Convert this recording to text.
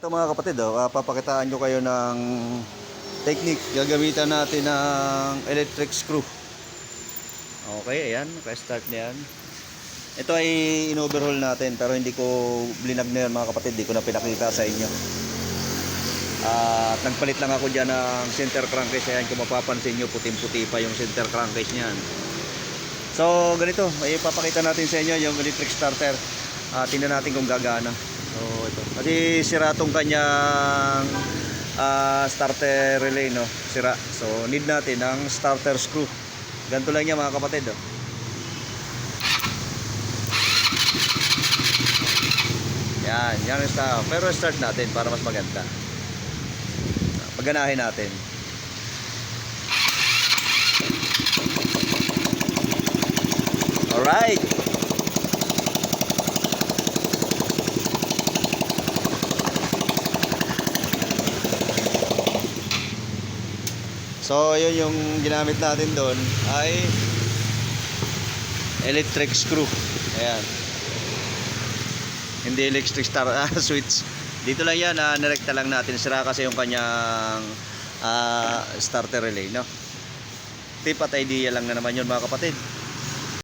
Ito mga kapatid, papakitaan nyo kayo ng technique. Gagamitan natin ng electric screw. Okay, ayan, naka-start na yan. Ito ay in-overhaul natin pero hindi ko blinag na yun mga kapatid, hindi ko na pinakita sa inyo. At nagpalit lang ako dyan ng center crankcase. Ayan, kung mapapansin nyo, puting-puti pa yung center crankcase nyan. So ganito, ay papakita natin sa inyo yung electric starter. Tingnan natin kung gagana. So ito, kasi sira tong kanyang starter relay, no? Sira. So need natin ng starter screw. Ganito lang yan mga kapatid, oh. Yan yung start. Pero start natin para mas maganda. Paganahin natin. Alright. So yun yung ginamit natin doon ay electric screw. Ayan. Hindi electric switch. Dito lang yan, nirekta lang natin. Sira kasi yung kanyang starter relay, no? Tip at idea lang na naman yun mga kapatid.